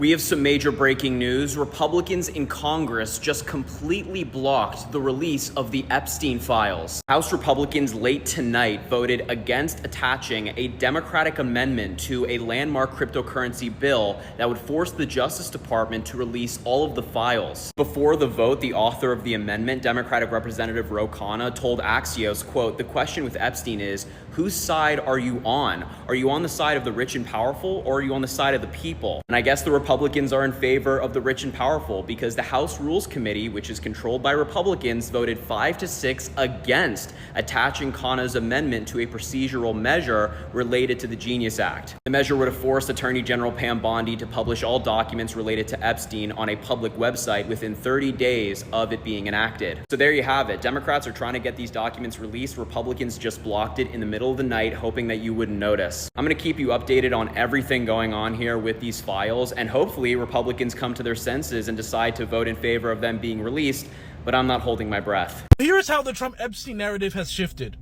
We have some major breaking news. Republicans in Congress just completely blocked the release of the Epstein Files. House Republicans late tonight voted against attaching a Democratic amendment to a landmark cryptocurrency bill that would force the Justice Department to release all of the files. Before the vote, the author of the amendment, Democratic Representative Ro Khanna, told Axios, quote, "The question with Epstein is, whose side are you on? Are you on the side of the rich and powerful, or are you on the side of the people?" And I guess the Republicans are in favor of the rich and powerful because the House Rules Committee, which is controlled by Republicans, voted 5-6 against attaching Khanna's amendment to a procedural measure related to the Genius Act. The measure would have forced Attorney General Pam Bondi to publish all documents related to Epstein on a public website within 30 days of it being enacted. So there you have it. Democrats are trying to get these documents released. Republicans just blocked it in the middle of the night, hoping that you wouldn't notice. I'm going to keep you updated on everything going on here with these files, and hopefully Republicans come to their senses and decide to vote in favor of them being released, but I'm not holding my breath. Here's how the Trump-Epstein narrative has shifted.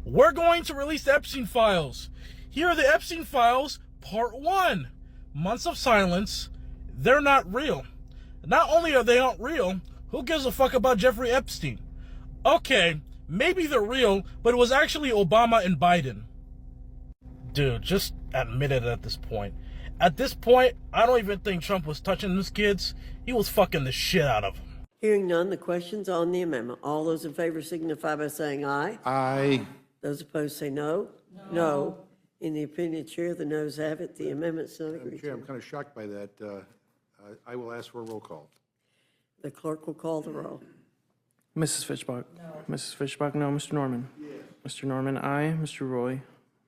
We're going to release the Epstein Files. Here are the Epstein Files, Part 1. Months of silence. They're not real. Not only are they not real, who gives a fuck about Jeffrey Epstein? Okay, maybe they're real, but it was actually Obama and Biden. Dude, just admit it at this point. At this point, I don't even think Trump was touching those kids. He was fucking the shit out of them. Hearing none, the question's on the amendment. All those in favor signify by saying aye. Aye. Those opposed say no. No. In the opinion of the chair, the noes have it. The amendment's not Madam agreed Chair, I'm to. kind of shocked by that. I will ask for a roll call. The clerk will call the roll. Mrs. Fitchbach? No. Mrs. Fitchbach, no. Mr. Norman? Yes. Mr. Norman, aye. Mr. Roy?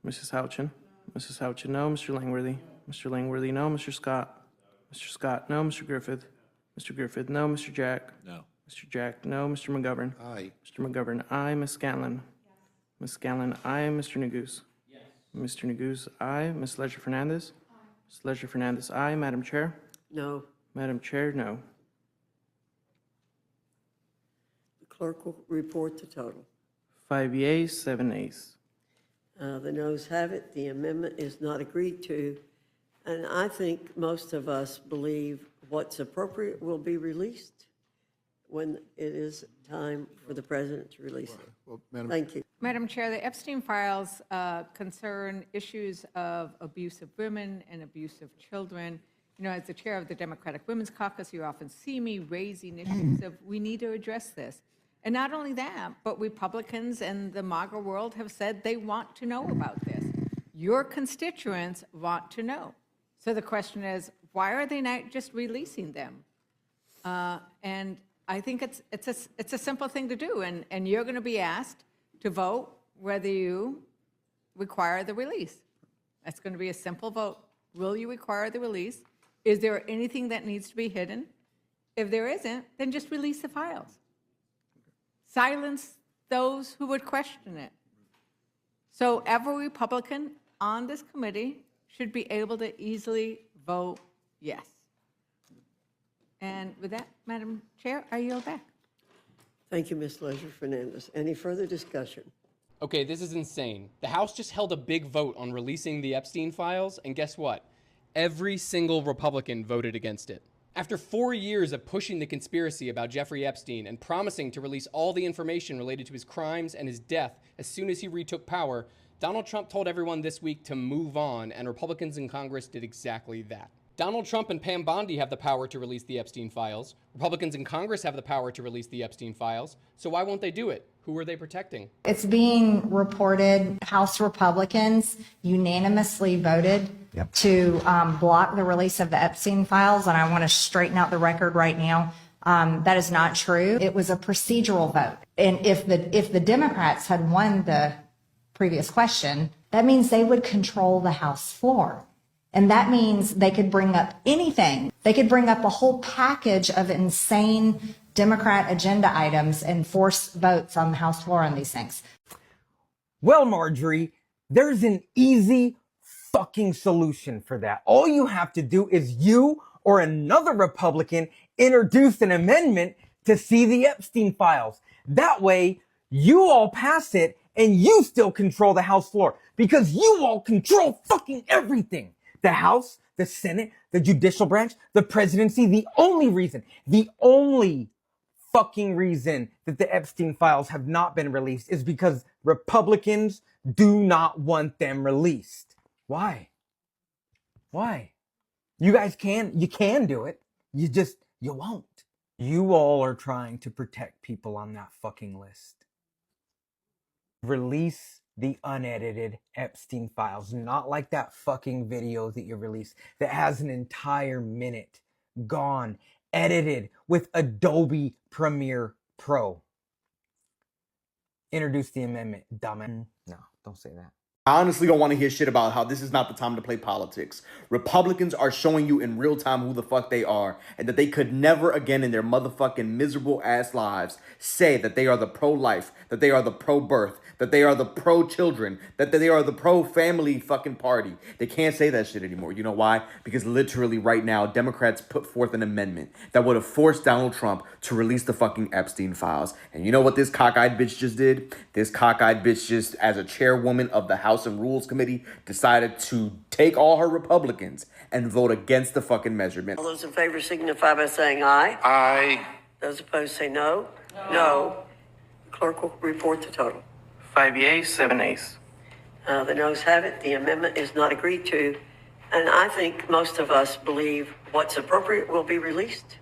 Mrs. Houchin? Mrs. Houchin, no. Mr. Langworthy? Mr. Langworthy, no. Mr. Scott? Mr. Scott, no. Mr. Griffith? Mr. Griffith, no. Mr. Jack? No. Mr. Jack, no. Mr. McGovern? Aye. Mr. McGovern, aye. Ms. Scanlon? Ms. Scanlon, aye. Mr. Neguse? Yes. Mr. Neguse, aye. Ms. Leisure-Fernandez? Aye. Ms. Leisure-Fernandez, aye. Madam Chair? No. Madam Chair, no. The clerk will report the total. 5 yeas, 7 nays. The noes have it. The amendment is not agreed to. And I think most of us believe what's appropriate will be released when it is time for the president to release it. Well, Madam, Thank you. Madam Chair, the Epstein Files concern issues of abuse of women and abuse of children. You know, as the chair of the Democratic Women's Caucus, you often see me raising issues of we need to address this. And not only that, but Republicans and the MAGA world have said they want to know about this. Your constituents want to know. So the question is, why are they not just releasing them? And I think it's a simple thing to do. And you're going to be asked to vote whether you require the release. That's going to be a simple vote. Will you require the release? Is there anything that needs to be hidden? If there isn't, then just release the files. Silence those who would question it. So every Republican on this committee should be able to easily vote yes. And with that, Madam Chair, I yield back. Thank you, Ms. Leisure-Fernandez. Any further discussion? Okay, this is insane. The House just held a big vote on releasing the Epstein Files, and guess what? Every single Republican voted against it. After 4 years of pushing the conspiracy about Jeffrey Epstein and promising to release all the information related to his crimes and his death as soon as he retook power, Donald Trump told everyone this week to move on, and Republicans in Congress did exactly that. Donald Trump and Pam Bondi have the power to release the Epstein Files. Republicans in Congress have the power to release the Epstein Files. So why won't they do it? Who are they protecting? It's being reported House Republicans unanimously voted to block the release of the Epstein Files, and I want to straighten out the record right now. That is not true. It was a procedural vote. And if the Democrats had won the previous question, that means they would control the House floor. And that means they could bring up anything. They could bring up a whole package of insane Democrat agenda items and force votes on the House floor on these things. Well, Marjorie, there's an easy fucking solution for that. All you have to do is you or another Republican introduce an amendment to see the Epstein Files. That way, you all pass it and you still control the House floor because you all control fucking everything. The House, the Senate, the judicial branch, the presidency. The only fucking reason that the Epstein files have not been released is because Republicans do not want them released. Why? You guys can do it. You won't. You all are trying to protect people on that fucking list. Release the unedited Epstein files, not like that fucking video that you released that has an entire minute gone, edited with Adobe Premiere Pro. Introduce the amendment, dumbass. No, don't say that. I honestly don't want to hear shit about how this is not the time to play politics. Republicans are showing you in real time who the fuck they are, and that they could never again in their motherfucking miserable ass lives say that they are the pro-life, that they are the pro-birth, that they are the pro-children, that they are the pro-family fucking party. They can't say that shit anymore. You know why? Because literally right now, Democrats put forth an amendment that would have forced Donald Trump to release the fucking Epstein files. And you know what this cockeyed bitch just did? This cockeyed bitch just, as a chairwoman of the House and Rules Committee, decided to take all her Republicans and vote against the fucking measurement. All those in favor signify by saying aye. Aye. Those opposed say no. No. Clerk will report the total. 5 yeas, 7 ayes. The noes have it. The amendment is not agreed to. And I think most of us believe what's appropriate will be released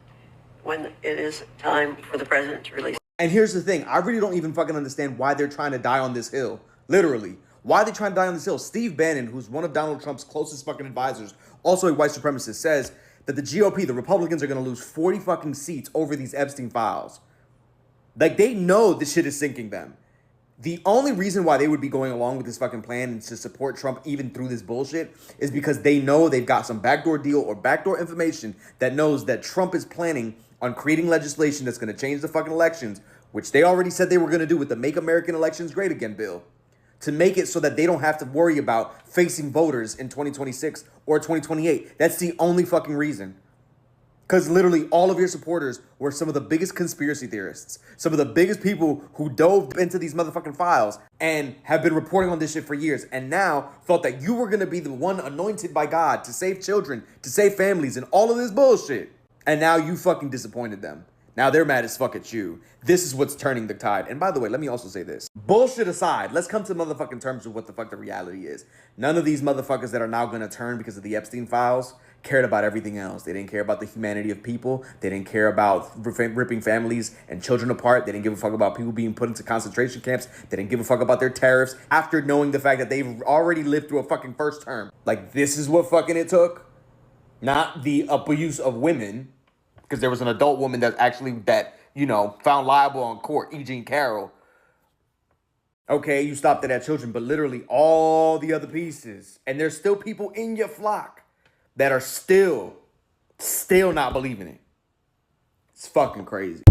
when it is time for the president to release. And here's the thing. I really don't even fucking understand why they're trying to die on this hill. Literally. Why are they trying to die on this hill? Steve Bannon, who's one of Donald Trump's closest fucking advisors, also a white supremacist, says that the GOP, the Republicans, are going to lose 40 fucking seats over these Epstein files. Like, they know this shit is sinking them. The only reason why they would be going along with this fucking plan and to support Trump even through this bullshit is because they know they've got some backdoor deal or backdoor information that knows that Trump is planning on creating legislation that's going to change the fucking elections, which they already said they were going to do with the Make American Elections Great Again bill, to make it so that they don't have to worry about facing voters in 2026 or 2028. That's the only fucking reason. Because literally all of your supporters were some of the biggest conspiracy theorists, some of the biggest people who dove into these motherfucking files and have been reporting on this shit for years, and now thought that you were going to be the one anointed by God to save children, to save families, and all of this bullshit. And now you fucking disappointed them. Now they're mad as fuck at you. This is what's turning the tide. And by the way, let me also say this. Bullshit aside, let's come to motherfucking terms of what the fuck the reality is. None of these motherfuckers that are now going to turn because of the Epstein files cared about everything else. They didn't care about the humanity of people. They didn't care about ripping families and children apart. They didn't give a fuck about people being put into concentration camps. They didn't give a fuck about their tariffs after knowing the fact that they've already lived through a fucking first term. Like, this is what fucking it took. Not the abuse of women, because there was an adult woman that found liable in court, E. Jean Carroll. Okay, you stopped it at children, but literally all the other pieces. And there's still people in your flock that are still not believing it. It's fucking crazy.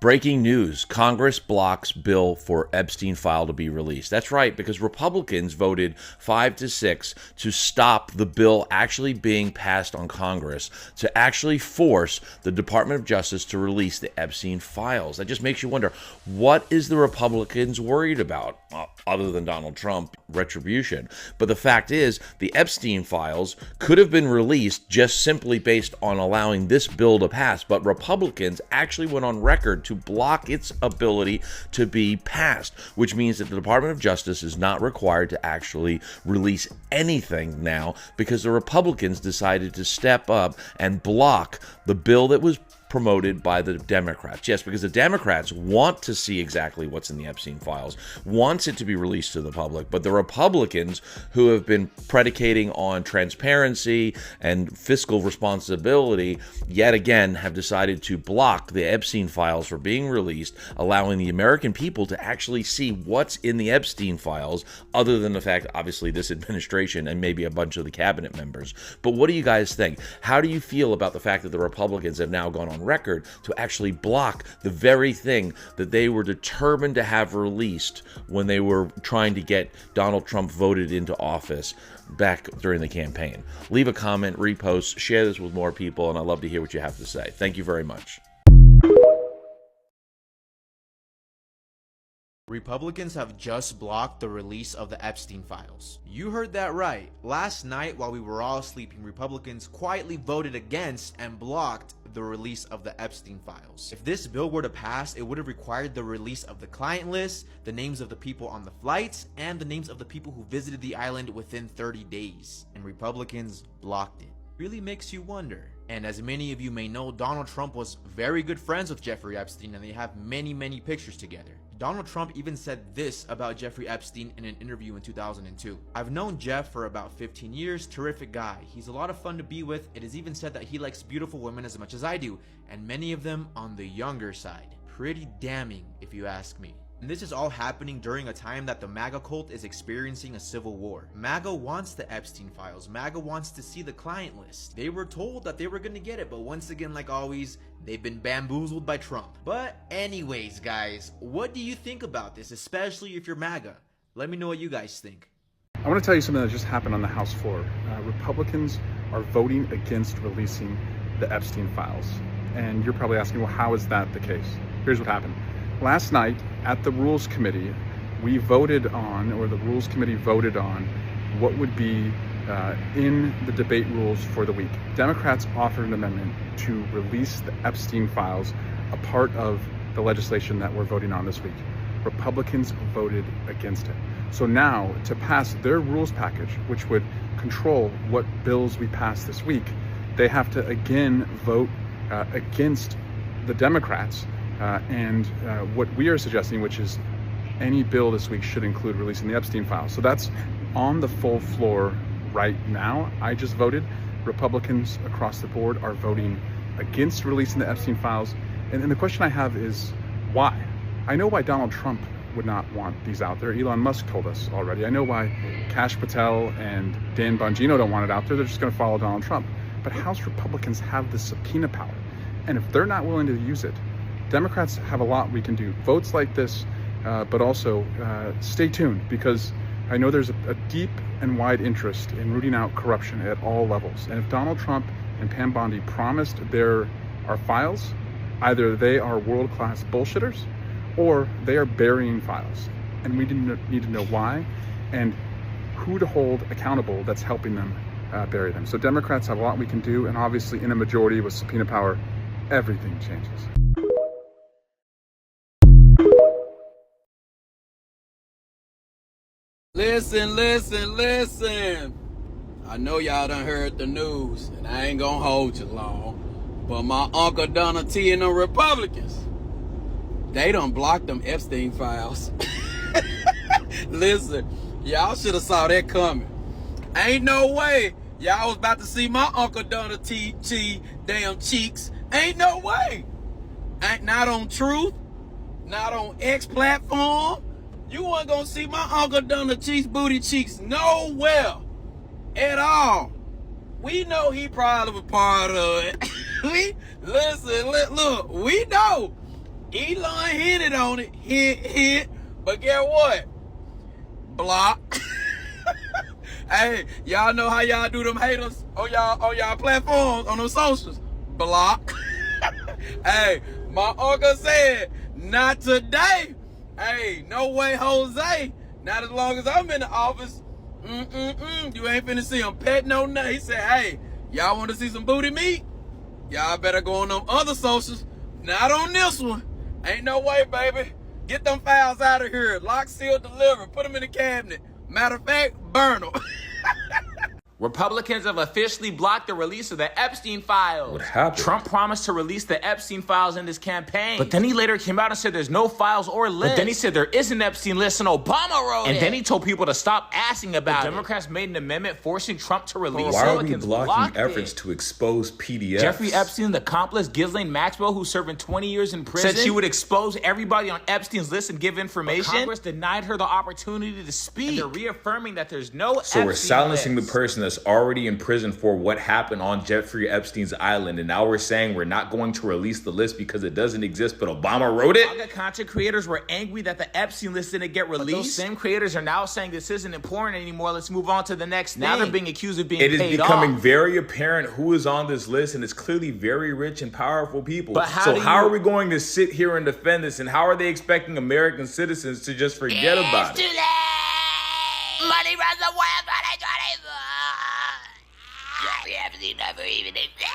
Breaking news, Congress blocks bill for Epstein file to be released. That's right, because Republicans voted 5-6 to stop the bill actually being passed on Congress to actually force the Department of Justice to release the Epstein files. That just makes you wonder, what is the Republicans worried about, other than Donald Trump retribution? But the fact is, the Epstein files could have been released just simply based on allowing this bill to pass, but Republicans actually went on record to block its ability to be passed, which means that the Department of Justice is not required to actually release anything now because the Republicans decided to step up and block the bill that was promoted by the Democrats. Yes, because the Democrats want to see exactly what's in the Epstein files, wants it to be released to the public, but the Republicans, who have been predicating on transparency and fiscal responsibility, yet again have decided to block the Epstein files from being released, allowing the American people to actually see what's in the Epstein files, other than the fact, obviously, this administration and maybe a bunch of the cabinet members. But what do you guys think? How do you feel about the fact that the Republicans have now gone on record to actually block the very thing that they were determined to have released when they were trying to get Donald Trump voted into office back during the campaign? Leave a comment, repost, share this with more people, and I'd love to hear what you have to say. Thank you very much. Republicans have just blocked the release of the Epstein Files. You heard that right. Last night, while we were all sleeping, Republicans quietly voted against and blocked the release of the Epstein Files. If this bill were to pass, it would have required the release of the client list, the names of the people on the flights, and the names of the people who visited the island within 30 days. And Republicans blocked it. Really makes you wonder. And as many of you may know, Donald Trump was very good friends with Jeffrey Epstein, and they have many pictures together. Donald Trump even said this about Jeffrey Epstein in an interview in 2002. "I've known Jeff for about 15 years, terrific guy. He's a lot of fun to be with. It is even said that he likes beautiful women as much as I do, and many of them on the younger side. Pretty damning, if you ask me." And this is all happening during a time that the MAGA cult is experiencing a civil war. MAGA wants the Epstein Files. MAGA wants to see the client list. They were told that they were gonna get it, but once again, like always, they've been bamboozled by Trump. But anyways, guys, what do you think about this, especially if you're MAGA? Let me know what you guys think. I want to tell you something that just happened on the House floor. Republicans are voting against releasing the Epstein Files. And you're probably asking, well, how is that the case? Here's what happened. Last night at the Rules Committee, we voted on, or the Rules Committee voted on, what would be in the debate rules for the week. Democrats offered an amendment to release the Epstein Files, a part of the legislation that we're voting on this week. Republicans voted against it. So now, to pass their rules package, which would control what bills we pass this week, they have to again vote against the Democrats and what we are suggesting, which is any bill this week should include releasing the Epstein Files. So that's on the full floor right now. I just voted. Republicans across the board are voting against releasing the Epstein Files. And the question I have is why? I know why Donald Trump would not want these out there. Elon Musk told us already. I know why Kash Patel and Dan Bongino don't want it out there. They're just going to follow Donald Trump. But House Republicans have the subpoena power. And if they're not willing to use it, Democrats have a lot we can do. Votes like this, but also stay tuned, because I know there's a deep and wide interest in rooting out corruption at all levels. And if Donald Trump and Pam Bondi promised there are files, either they are world-class bullshitters or they are burying files. And we need to know why and who to hold accountable that's helping them bury them. So Democrats have a lot we can do, and obviously in a majority with subpoena power, everything changes. Listen. I know y'all done heard the news, and I ain't gonna hold you long, but my Uncle Donald T and the Republicans, they done blocked them Epstein Files. Listen, y'all should have saw that coming. Ain't no way y'all was about to see my Uncle Donald T damn cheeks. Ain't no way. Ain't not on Truth, not on X platform. You weren't gonna see my Uncle Donald Cheeks booty cheeks nowhere at all. We know he probably was part of it. Look, we know. Elon hinted on it, hint, but guess what? Block. Hey, y'all know how y'all do them haters on y'all platforms, on them socials. Block. Hey, my uncle said, not today. Hey, no way, Jose. Not as long as I'm in the office. You ain't finna see him pet no nut. He said, hey, y'all want to see some booty meat? Y'all better go on them other socials. Not on this one. Ain't no way, baby. Get them files out of here. Lock, seal, deliver. Put them in the cabinet. Matter of fact, burn them. Republicans have officially blocked the release of the Epstein Files. What happened? Trump promised to release the Epstein Files in his campaign, but then he later came out and said there's no files or list. But then he said there is an Epstein list and Obama wrote it. And then he told people to stop asking about it. Democrats made an amendment forcing Trump to release it. Why are we blocking efforts to expose PDFs? Jeffrey Epstein, the accomplice Ghislaine Maxwell, who's serving 20 years in prison, said she would expose everybody on Epstein's list and give information. But Congress denied her the opportunity to speak. And they're reaffirming that there's no Epstein So we're silencing list. the person that's already in prison for what happened on Jeffrey Epstein's island, and now we're saying we're not going to release the list because it doesn't exist, but Obama wrote it? Other content creators were angry that the Epstein list didn't get released. But those same creators are now saying this isn't important anymore. Let's move on to the next thing. Now they're being accused of being paid off. It is becoming very apparent who is on this list, and it's clearly very rich and powerful people. But how are we going to sit here and defend this, and how are they expecting American citizens to just forget about it? Money runs the world 2024. Jeffrey Epstein never even existed.